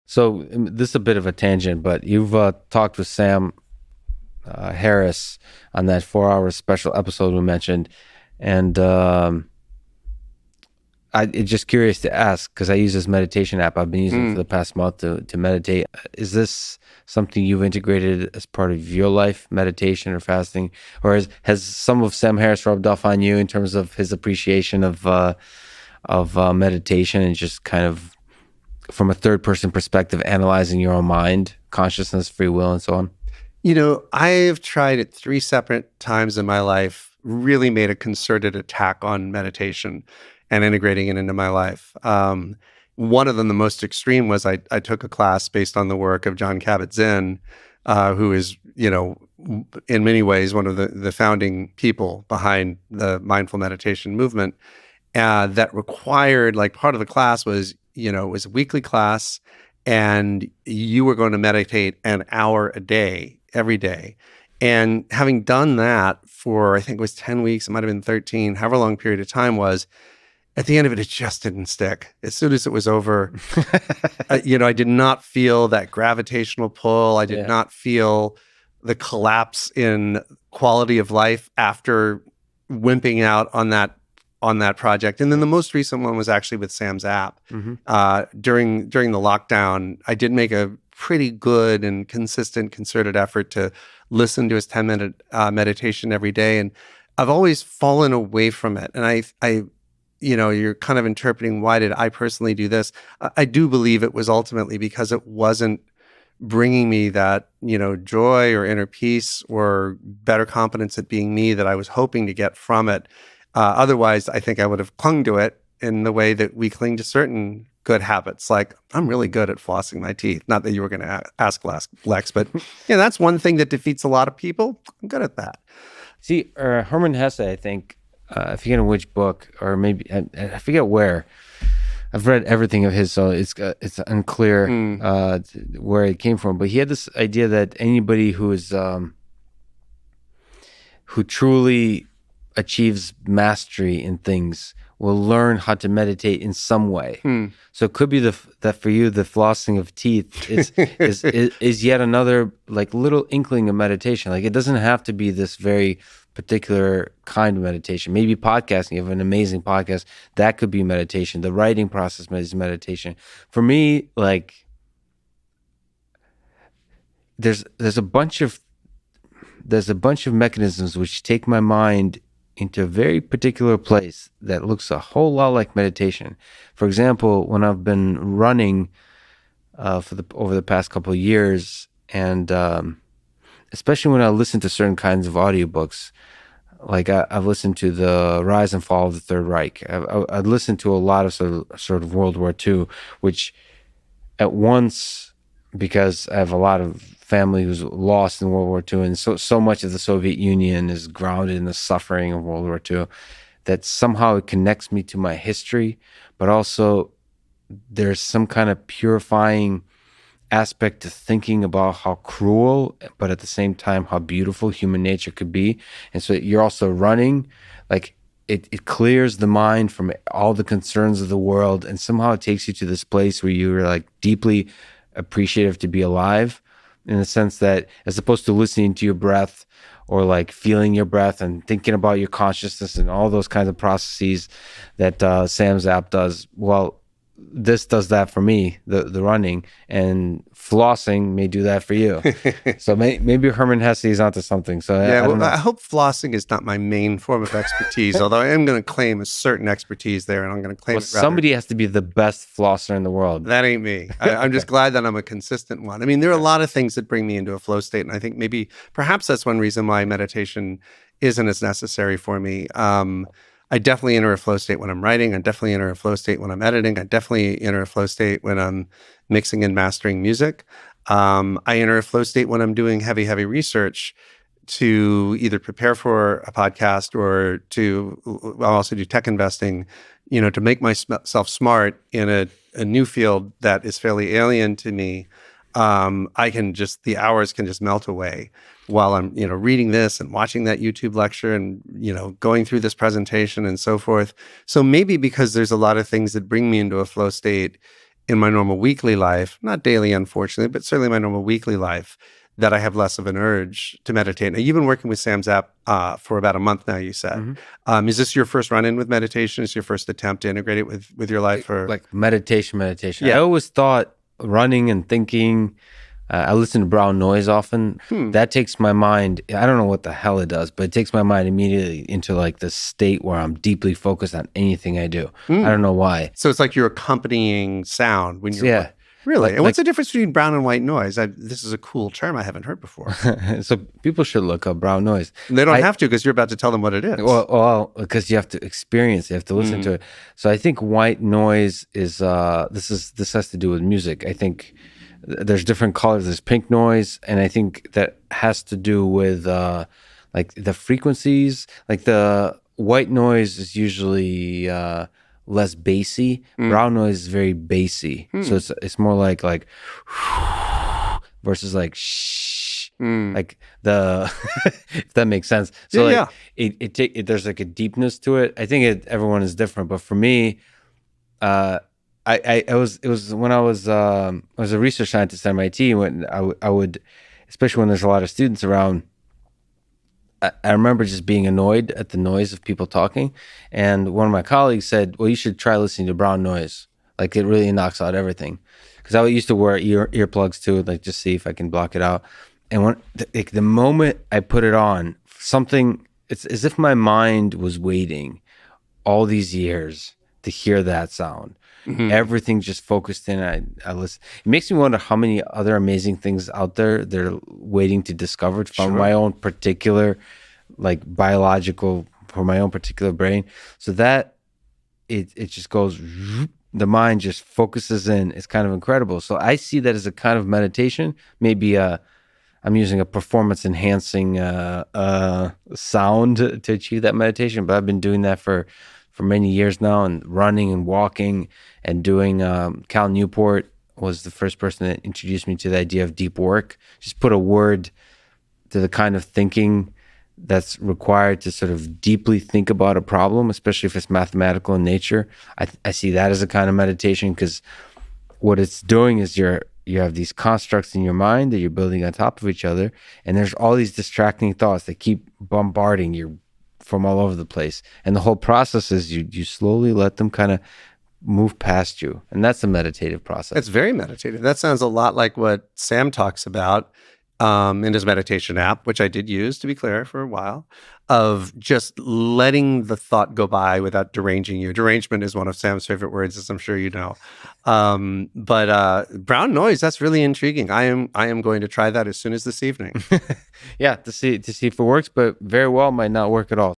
So this is a bit of a tangent, but you've talked with Sam Harris on that 4 hour special episode we mentioned, and I'm just curious to ask because I use this meditation app. I've been using it for the past month to meditate. Is this something you've integrated as part of your life, meditation or fasting, or has some of Sam Harris rubbed off on you in terms of his appreciation of meditation and just kind of from a third person perspective, analyzing your own mind, consciousness, free will, and so on? I've tried it 3 separate times in my life, really made a concerted attack on meditation and integrating it into my life. One of them, the most extreme, was I took a class based on the work of Jon Kabat-Zinn, who is, in many ways, one of the founding people behind the mindful meditation movement. That required, like, part of the class was, it was a weekly class, and you were going to meditate an hour a day, every day. And having done that for, I think it was 10 weeks, it might have been 13, however long period of time was, at the end of it, it just didn't stick. As soon as it was over, I did not feel that gravitational pull. I did not feel the collapse in quality of life after wimping out on that project. And then the most recent one was actually with Sam's app. During the lockdown, I did make a pretty good and consistent, concerted effort to listen to his 10-minute meditation every day. And I've always fallen away from it. And I you're kind of interpreting, why did I personally do this? I do believe it was ultimately because it wasn't bringing me that, joy or inner peace or better confidence at being me that I was hoping to get from it. Otherwise, I think I would have clung to it in the way that we cling to certain good habits. Like, I'm really good at flossing my teeth. Not that you were going to ask Lex, but that's one thing that defeats a lot of people. I'm good at that. See, Herman Hesse, I think, I forget in which book, or maybe I forget where. I've read everything of his, so it's unclear where it came from. But he had this idea that anybody who truly achieves mastery in things will learn how to meditate in some way. So it could be that for you, the flossing of teeth is yet another like little inkling of meditation. Like, it doesn't have to be this very particular kind of meditation. Maybe podcasting, you have an amazing podcast, that could be meditation. The writing process is meditation. For me, like, there's a bunch of mechanisms which take my mind into a very particular place that looks a whole lot like meditation. For example, when I've been running over the past couple of years, and especially when I listen to certain kinds of audiobooks, like I've listened to The Rise and Fall of the Third Reich. I've listened to a lot of sort of World War II, which at once, because I have a lot of family who's lost in World War II, and so much of the Soviet Union is grounded in the suffering of World War II, that somehow it connects me to my history, but also there's some kind of purifying aspect to thinking about how cruel, but at the same time how beautiful human nature could be. And so you're also running, like it clears the mind from all the concerns of the world, and somehow it takes you to this place where you're like deeply appreciative to be alive, in the sense that as opposed to listening to your breath or like feeling your breath and thinking about your consciousness and all those kinds of processes that Sam's app does. Well, this does that for me, the running, and flossing may do that for you. So maybe Herman Hesse is onto something. So I hope flossing is not my main form of expertise, although I am going to claim a certain expertise there, and I'm going to claim somebody has to be the best flosser in the world. That ain't me. I'm just glad that I'm a consistent one. I mean, there are a lot of things that bring me into a flow state, and I think perhaps that's one reason why meditation isn't as necessary for me. I definitely enter a flow state when I'm writing. I definitely enter a flow state when I'm editing. I definitely enter a flow state when I'm mixing and mastering music. I enter a flow state when I'm doing heavy research to either prepare for a podcast or I'll also do tech investing, to make myself smart in a new field that is fairly alien to me. The hours can just melt away while I'm, reading this and watching that YouTube lecture and, going through this presentation and so forth. So maybe because there's a lot of things that bring me into a flow state, in my normal weekly life, not daily, unfortunately, but certainly my normal weekly life, that I have less of an urge to meditate. Now, you've been working with Sam's app for about a month now, you said. Is this your first run-in with meditation? Is your first attempt to integrate it with your life? Or Like meditation. Yeah. I always thought running and thinking. I listen to brown noise often. That takes my mind. I don't know what the hell it does, but it takes my mind immediately into like this state where I'm deeply focused on anything I do. I don't know why. So it's like you're accompanying sound when you're Yeah. Really? And what's the difference between brown and white noise? This is a cool term I haven't heard before. So people should look up brown noise. They don't have to, because you're about to tell them what it is. Well, because you have to experience it, you have to listen to it. So I think white noise is this has to do with music. I think there's different colors. There's pink noise, and I think that has to do with like the frequencies. Like the white noise is usually less bassy. Brown noise is very bassy. So it's more like versus like shh. Like the if that makes sense. So there's like a deepness to it. I think everyone is different, but for me, it was when I was a research scientist at MIT. When I would, especially when there's a lot of students around, I remember just being annoyed at the noise of people talking. And one of my colleagues said, "Well, you should try listening to brown noise. Like it really knocks out everything." Because I used to wear earplugs too, like just see if I can block it out. And when the moment I put it on, it's as if my mind was waiting all these years to hear that sound. Everything just focused in. I listen. It makes me wonder how many other amazing things out there they're waiting to discover from my own particular, like biological, for my own particular brain. So that it just goes. The mind just focuses in. It's kind of incredible. So I see that as a kind of meditation. Maybe I'm using a performance enhancing sound to achieve that meditation, but I've been doing that for many years now, and running and walking and doing. Cal Newport was the first person that introduced me to the idea of deep work. Just put a word to the kind of thinking that's required to sort of deeply think about a problem, especially if it's mathematical in nature. I see that as a kind of meditation, because what it's doing is you have these constructs in your mind that you're building on top of each other, and there's all these distracting thoughts that keep bombarding you from all over the place. And the whole process is you slowly let them kind of move past you. And that's a meditative process. It's very meditative. That sounds a lot like what Sam talks about in his meditation app, which I did use, to be clear, for a while, of just letting the thought go by without deranging you. Derangement is one of Sam's favorite words, as I'm sure you know. But brown noise, that's really intriguing. I am going to try that as soon as this evening. Yeah, to see if it works, but very well might not work at all.